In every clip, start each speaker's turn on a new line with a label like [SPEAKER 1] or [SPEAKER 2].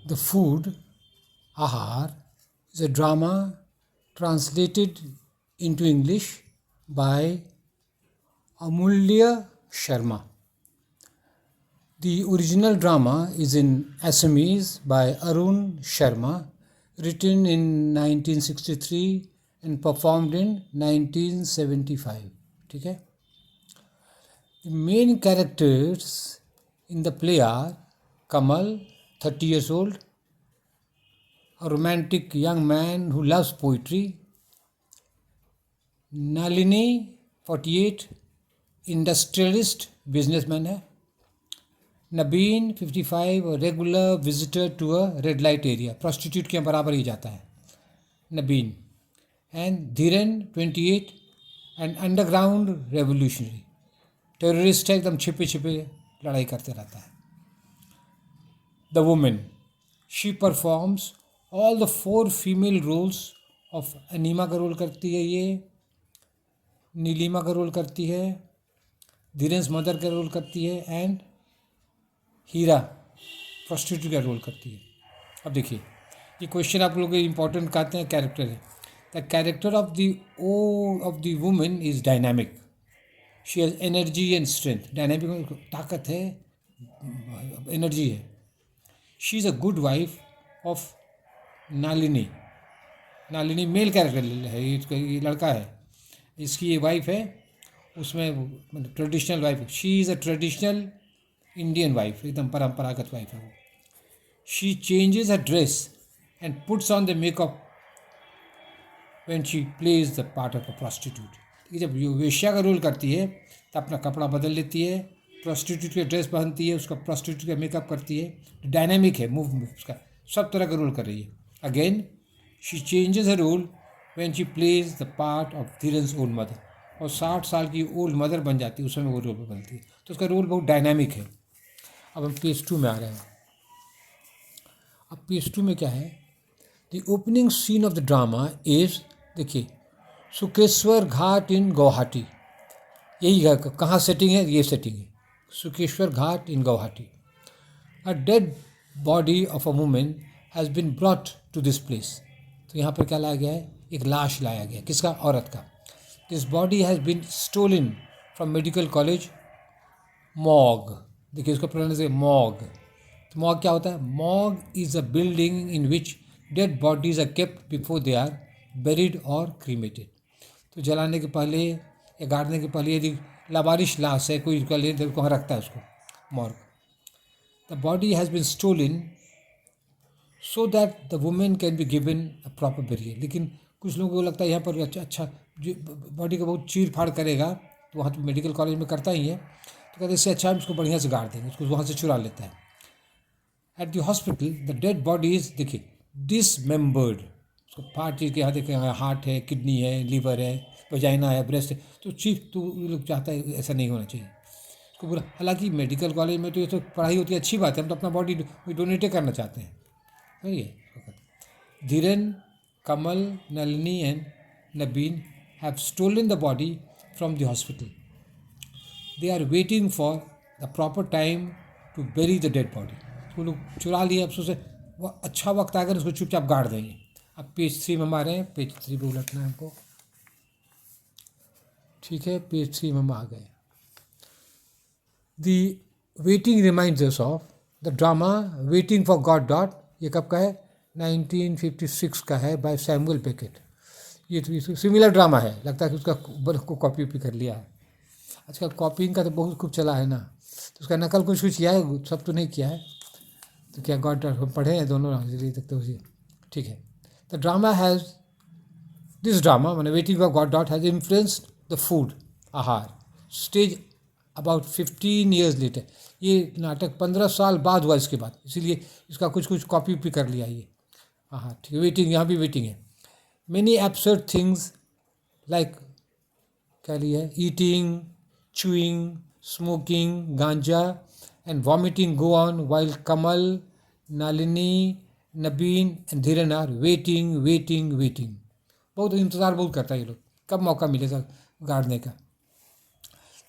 [SPEAKER 1] The Food, Ahar, is a drama translated into English by Amulya Sharma. The original drama is in Assamese by Arun Sharma, written in 1963 and performed in 1975. ठीक है. The main characters in the play are Kamal, 30 years old, a romantic young man who loves poetry; Nalini, 48, industrialist businessman है; Nabeen, 55, a regular visitor to a red light area, prostitute के बराबर ही जाता है Nabeen; and Dhiren, 28, an underground revolutionary, terrorist है, एकदम छिपे छिपे लड़ाई करते रहता है. The woman, she performs all the 4 female roles of enema का रोल करती है, ये नीलिमा का रोल करती है, धीरेंस मदर का रोल करती है, एंड हीरा प्रोस्टिट्यूट का रोल करती है. अब देखिए, ये क्वेश्चन आप लोग इंपॉर्टेंट कहते हैं कैरेक्टर है. The character of the women is dynamic. She has energy and strength. Dynamic ताकत है, एनर्जी है. She is a good wife of Nalini. Nalini male character है, ये लड़का है, इसकी ये वाइफ है, उसमें ट्रेडिशनल वाइफ है. She is a traditional Indian wife, एकदम परंपरागत वाइफ है वो. She changes her dress and puts on the makeup when she plays the part of a prostitute. जब वेश्या का रोल करती है तो अपना कपड़ा बदल लेती है, प्रोस्टिट्यूट की ड्रेस पहनती है, उसका प्रोस्टिट्यूट का मेकअप करती है. डायनामिक है, मूव उसका सब तरह का रोल कर रही है. Again she changes her role when she plays the part of Dhiren's old mother. और 60 साल की ओल्ड मदर बन जाती है, उस समय वो रोल बदलती है. तो उसका रोल बहुत डायनामिक है. अब हम पेज 2 में आ रहे हैं. अब पेज 2 में क्या है? The opening scene of the drama is, देखिए, सुकेश्वर घाट इन गुवाहाटी. यही कहाँ सेटिंग है? ये सेटिंग है, Sukreswar Ghat in Guwahati. A dead body of a woman has been brought to this place. तो यहाँ पर क्या लाया गया है? एक लाश लाया गया. किसका? औरत का. This body has been stolen from medical college morgue. देखिए उसका प्रोनाउंस है मॉग. तो मॉग क्या होता है? Morgue is a building in which dead bodies are kept before they are buried or cremated. तो जलाने के पहले या गाड़ने के पहले यदि लावारिश लाश है कोई, उसका ले वहाँ रखता है उसको, morgue. The body has been stolen so that the woman can be given a proper burial. लेकिन कुछ लोगों को लगता है यहाँ पर अच्छा जो बॉडी को बहुत चीर फाड़ करेगा, तो वहाँ तो मेडिकल कॉलेज में करता ही है, तो कहते इससे अच्छा हम इसको बढ़िया से गाड़ देंगे, उसको वहाँ से चुरा लेता है. At the hospital the dead bodies, देखिए, डिसमेंबर्ड. उसको पार्ट चीज़ के यहाँ देखें, हार्ट है, किडनी है, लीवर है, वजाइना है, ब्रेस्ट है. तो चीफ तो लोग चाहता है ऐसा नहीं होना चाहिए उसको पूरा. हालांकि मेडिकल कॉलेज में तो ये तो पढ़ाई होती है, अच्छी बात है, हम तो अपना बॉडी डोनेट करना चाहते हैं. समझिए. Dhiren, Kamal, Nalini and Nabin have stolen the body from the hospital. They are waiting for the proper time to bury the dead body. वो लोग चुरा लिए, अब सोचे वो अच्छा वक्त आकर उसको चुपचाप गाड़ देंगे. अब पेज 3 में हम आ रहे हैं. पेज 3 पे उलटना है हमको. ठीक है, पेज 3 में हम आ गए. The waiting reminds of the drama waiting for God dot. ये कब का है? 1956 का है, बाय सैमुअल बेकेट. ये तो सिमिलर ड्रामा है, लगता है कि उसका को कॉपी कर लिया है. आजकल कॉपिंग का तो बहुत खूब चला है ना, तो उसका नकल कुछ किया है, सब तो नहीं किया है. तो क्या गॉड डॉट हम पढ़े हैं दोनों तक तो उसी. ठीक है. The drama has, this drama मैंने waiting for Godot has influenced the food, आहार, स्टेज अबाउट 15 ईयर्स लेटर. ये नाटक 15 साल बाद हुआ इसके बाद, इसीलिए इसका कुछ कॉपी कर लिया ये. हाँ ठीक है. वेटिंग, यहाँ भी वेटिंग है. मैनी एब्सर्ड थिंग्स लाइक, क्या लिया है? Eating, chewing, smoking, ganja and vomiting go on while Kamal, Nalini, Nabin and Dhiren are waiting waiting waiting. बहुत इंतज़ार बहुत करता है ये लोग, कब मौका मिलेगा गाड़ने का.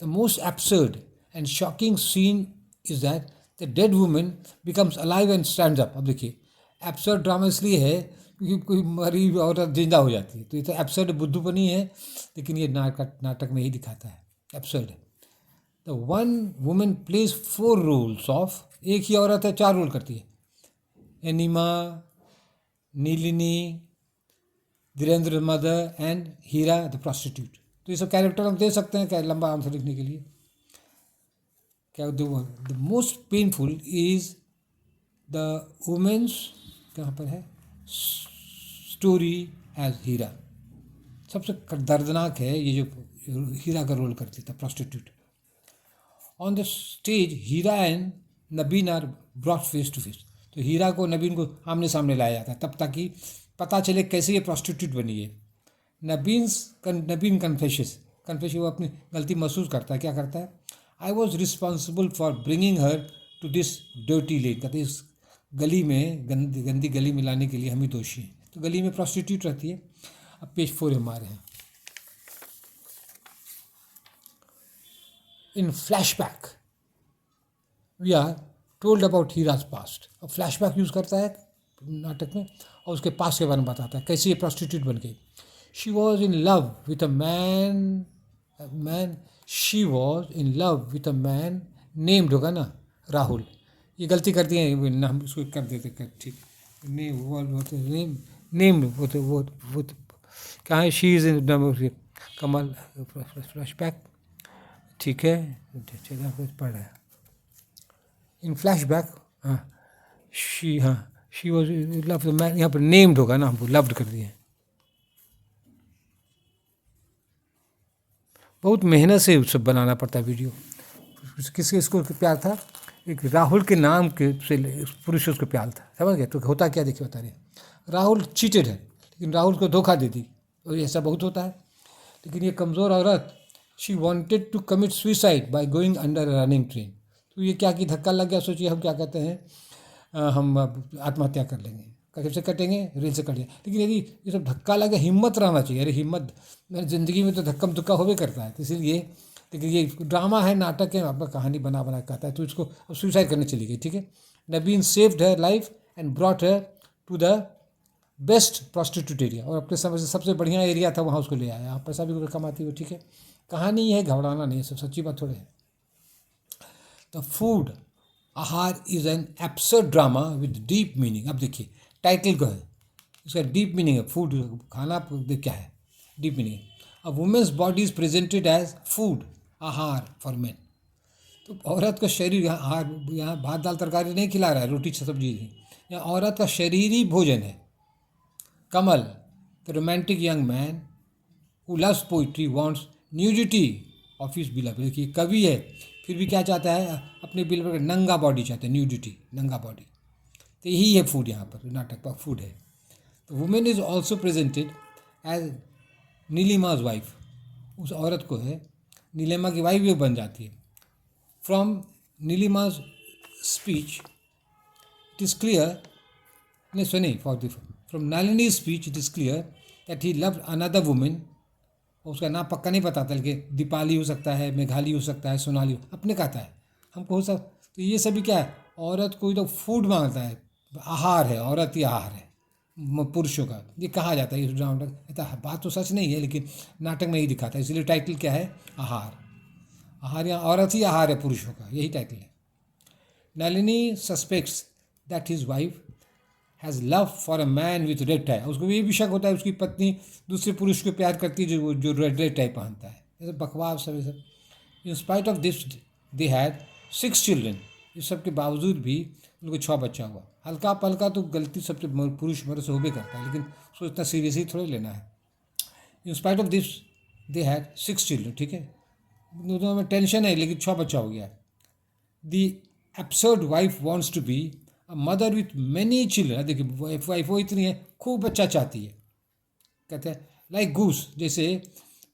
[SPEAKER 1] The most absurd and shocking scene is that the dead woman becomes alive and stands up. अब देखिए, एब्सर्ड ड्रामा इसलिए है क्योंकि कोई मरी हुई औरत जिंदा हो जाती है, तो ये तो एब्सर्ड बुद्धूपनी है, लेकिन ये नाटक में ही दिखाता है एब्सर्ड है। The one woman plays 4 roles of, एक ही औरत है 4 रोल करती है, Anima, Nalini, Dhirendra mother and Hira the prostitute. तो ये सब कैरेक्टर हम दे सकते हैं क्या लंबा आंसर लिखने के लिए। क्या the most painful is the woman's, कहाँ पर है, स्टोरी एज हीरा। सबसे दर्दनाक है ये जो हीरा का रोल करती था, prostitute. On the stage Hira and Nabin are brought face to face. तो हीरा को नबीन को आमने सामने लाया जाता है तब ताकि पता चले कैसे ये प्रोस्टिट्यूट बनी है। नबीन कन्फेशस, वो अपनी गलती महसूस करता है, क्या करता है, I was responsible for bringing her to this dirty lane. कहते इस गली में, गंदी गली में लाने के लिए हम ही दोषी हैं। तो गली में प्रोस्टिट्यूट रहती है। अब पेज 4 हमारे हैं। In flashback we are told about Hira's past. अब फ्लैशबैक यूज़ करता है नाटक में और उसके पास्ट के बारे में बताता है कैसे ये प्रोस्टिट्यूट बन गई। She was in love with a man she was in love with a man named, होगा ना, राहुल। ये गलती करती हैं, नाम उसको कर देते कर, ठीक, नेम्ड वो कहाँ है, she is in Kamal flashback, ठीक है, जगह पर पढ़ रहा है। इन फ्लैशबैक, हाँ शी वॉज लव मैन, यहाँ पर नेम्ड होगा ना, हमको लव्ड कर दिए। बहुत मेहनत से सब बनाना पड़ता है वीडियो। किसके इसको प्यार था, एक राहुल के नाम के से पुरुष उसको प्यार था, समझ गए। तो होता क्या देखिए बता रहे, राहुल चीटेड है लेकिन राहुल को धोखा दे दी, और ऐसा बहुत होता है। लेकिन ये कमज़ोर औरत, she wanted to commit suicide by going under a running train. तो ये क्या कि धक्का लग गया, सोचिए हम क्या कहते हैं, हम आत्महत्या कर लेंगे, कैसे कटेंगे, रेल से कटेंगे। लेकिन यदि ये सब धक्का लगे, हिम्मत रहना चाहिए। अरे हिम्मत, मेरी ज़िंदगी में तो धक्कम धुक्का होवे करता है, तो इसीलिए, लेकिन ये ड्रामा है, नाटक है, आपका कहानी बना कहता है। तो इसको अब सुसाइड करने चली गई, ठीक है। Nabin saved her life and brought her to the best prostitute area, और अपने समय से सबसे बढ़िया एरिया था, वहाँ उसको ले आया। आप पैसा भी कमाती हो, ठीक है। कहानी है, घबराना नहीं है, सब सच्ची बात थोड़े है। द फूड आहार is an absurd drama with deep meaning. अब देखिए टाइटल का है, इसका डीप मीनिंग है, फूड, खाना क्या है, डीप मीनिंग है। A woman's body is presented as food, आहार फॉर मेन। तो औरत का शरीर, यहाँ आहार, यहाँ भात दाल तरकारी नहीं खिला रहा है, रोटी सब्जी नहीं, यहाँ औरत का शरीर ही भोजन है। Kamal, the romantic young man who loves poetry wants nudity of his beloved. देखिए कवि है फिर भी क्या चाहता है, अपने बिलव का नंगा बॉडी चाहता है, न्यूडिटी, नंगा बॉडी। तो यही है फूड, यहाँ पर नाटक पर फूड है। तो women is also presented as Neelima's wife. उस औरत को है, नीलिमा की वाइफ भी बन जाती है। From Neelima's speech it is clear, नहीं सुनिए, from Nalini speech it is clear that he loved another women. उसका नाम पक्का नहीं बताता, लेकिन दीपाली हो सकता है, मेघाली हो सकता है, सोनाली अपने कहता है, हमको हो सब। तो ये सभी क्या है, औरत कोई तो फूड मांगता है, आहार है, औरत ही आहार है पुरुषों का, ये कहा जाता है इस ड्रामा। बात तो सच नहीं है, लेकिन नाटक में ही दिखाता है, इसलिए टाइटल क्या है, आहार। आहार, यहाँ औरत ही आहार है पुरुषों का, यही टाइटल है। Nalini suspects that his wife has love for a man with red tie. उसको ये भी शक होता है उसकी पत्नी दूसरे पुरुष को प्यार करती है जो रेड टाई पहनता है। ये सब बकवास सब, ये सब। In spite of this they had 6 children. इस सब के बावजूद भी उनको 6 बच्चा हुआ। हल्का पलका तो गलती सबसे पुरुष मर्द से होबे करता है, लेकिन उसको इतना सीरियसली थोड़े लेना है। In spite of this they had 6 children, ठीक है, दोनों में टेंशन है, लेकिन 6 बच्चा हो गया। The absurd wife wants to be a mother with many children. देखिए वाइफ वो इतनी है, खूब बच्चा चाहती है। कहते हैं लाइक गूस, जैसे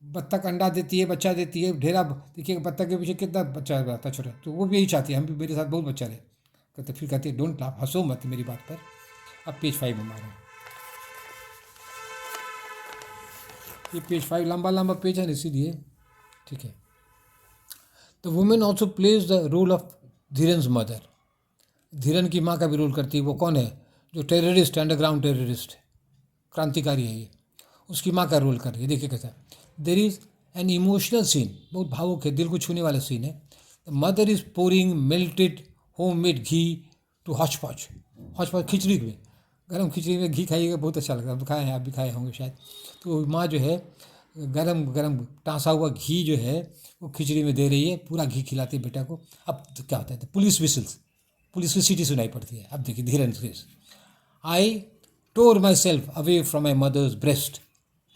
[SPEAKER 1] बत्तख अंडा देती है, बच्चा देती है, ढेरा। देखिए बत्तख के पीछे कितना बच्चा रहता है छोटा, तो वो भी यही चाहती है, हम भी, मेरे साथ बहुत बच्चा रहे। कहते फिर कहती है डोंट लाफ, हंसो मत मेरी बात पर। अब पेज 5 हमारा, ये पेज 5 लंबा पेज है इसीलिए, ठीक है। The women also plays the role of Dhiren's mother. Dhiren की माँ का भी रोल करती है। वो कौन है, जो टेररिस्ट, अंडरग्राउंड टेररिस्ट है, क्रांतिकारी है ये, उसकी माँ का रोल कर रही है। देखिए कैसा, there is an emotional scene, बहुत भावुक है, दिल को छूने वाला सीन है। The mother is pouring melted home made ghee to hotchpotch, hotchpotch khichdi में, गर्म खिचड़ी में घी खाइएगा, बहुत अच्छा लगता है, आप खाए हैं, आप भी खाए होंगे शायद। तो माँ जो है गरम गरम टाँसा हुआ घी जो है वो खिचड़ी में दे रही है, पूरा घी खिलाती है बेटा को। अब तो क्या होता है, तो पुलिस विसल्स, पुलिस की सीटी सुनाई पड़ती है। अब देखिए Dhiren case, I tore myself away from my mother's breast,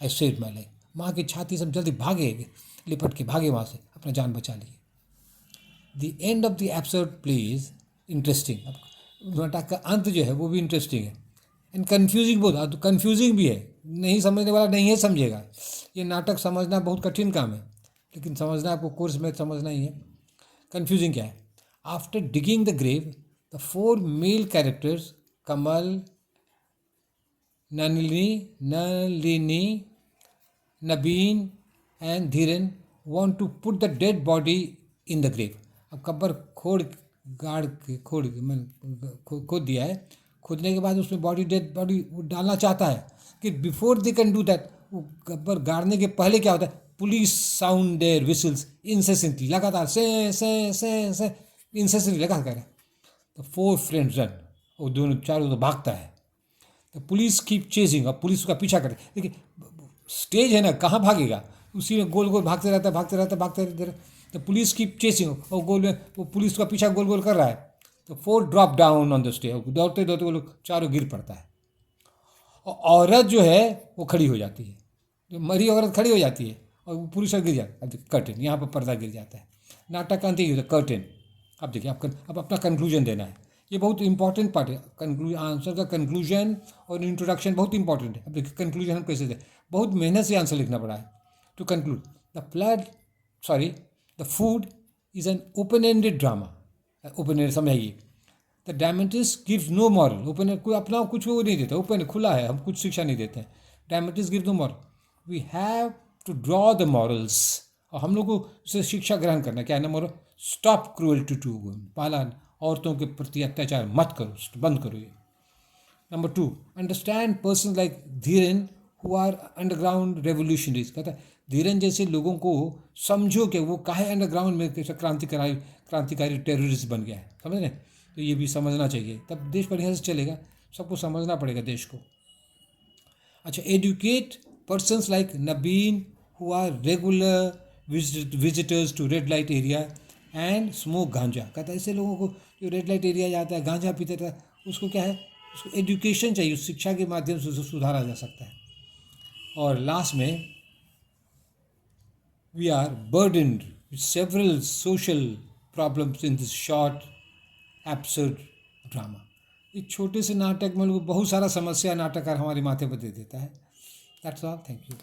[SPEAKER 1] I save my life. माँ की छाती से जल्दी भागे, लिपट के भागे वहाँ से, अपना जान बचा लिए। The end of the absurd play is interesting. अब नाटक का अंत जो है वो भी इंटरेस्टिंग है, एंड कन्फ्यूजिंग, बहुत कन्फ्यूजिंग भी है, नहीं समझने वाला नहीं है समझेगा। ये नाटक समझना बहुत कठिन काम है, लेकिन समझना आपको कोर्स में समझना ही है। कन्फ्यूजिंग क्या है, after digging the grave the 4 male characters Kamal, Nalini, Nabin and Dhiren want to put the dead body in the grave। अब कब्र खोद दिया है, खोदने के बाद उसमें डेड बॉडी डालना चाहता है कि before they can do that, वो कब्र गाड़ने के पहले क्या होता है, police sound their whistles incessantly, लगातार से इंसेसेंटली लगा कर। तो 4 फ्रेंड्स रन, वो दोनों चारों तो भागता है। तो पुलिस कीप चेजिंग, अब पुलिस उसका पीछा करे। देखिए स्टेज है ना, कहाँ भागेगा, उसी में गोल गोल भागते रहता है। तो पुलिस कीप चेसिंग, और गोल में वो पुलिस का पीछा गोल गोल कर रहा है। तो 4 drop down on the stage, दौड़ते दौड़ते वो लोग चारों गिर पड़ता है। और औरत जो है वो खड़ी हो जाती है, जो मरी औरत खड़ी हो जाती है, और वो पुरुष गिर जाता है। कर्टेन, यहाँ पर पर्दा गिर जाता है। नाटक का अंत ही कर्टेन। अब देखिए, अब अपना कंक्लूजन देना है, ये बहुत इंपॉर्टेंट पार्ट है। आंसर का कंक्लूजन और इंट्रोडक्शन बहुत इंपॉर्टेंट है। अब देखिए कंक्लूजन हम कैसे दें, बहुत मेहनत से आंसर लिखना पड़ा है to conclude. The food is an open ended drama. Open ended समझाइए, the dramatist gives no moral. Open end कोई अपना कुछ वो नहीं देता, ओपन खुला है, हम कुछ शिक्षा नहीं देते हैं। Dramatist give no moral, we have to draw the morals, और हम लोग को उसे शिक्षा ग्रहण करना। क्या है ना moral, stop cruelty to women, पहला औरतों के प्रति अत्याचार मत करो, बंद करो ये। Number 2, understand person like Dhiren who are underground revolutionaries. कहता है धीरेन जैसे लोगों को समझो कि वो काहे अंडरग्राउंड में कैसे क्रांतिकारी टेररिस्ट बन गया है, समझ रहे। तो ये भी समझना चाहिए, तब देश बढ़िया से चलेगा। सबको समझना पड़ेगा देश को। अच्छा, educate persons like Nabin who are regular visitors to red light area and smoke ganja. कहता है ऐसे लोगों को जो रेड लाइट एरिया जाता है, गांजा पीते था, उसको क्या है, उसको एजुकेशन चाहिए, उस शिक्षा के माध्यम से उसे सुधारा जा सकता है। और लास्ट में, we are burdened with several social problems in this short absurd drama. इस छोटे से नाटक में बहुत सारा समस्या नाटककार हमारे माथे पर दे देता है। That's all, thank you.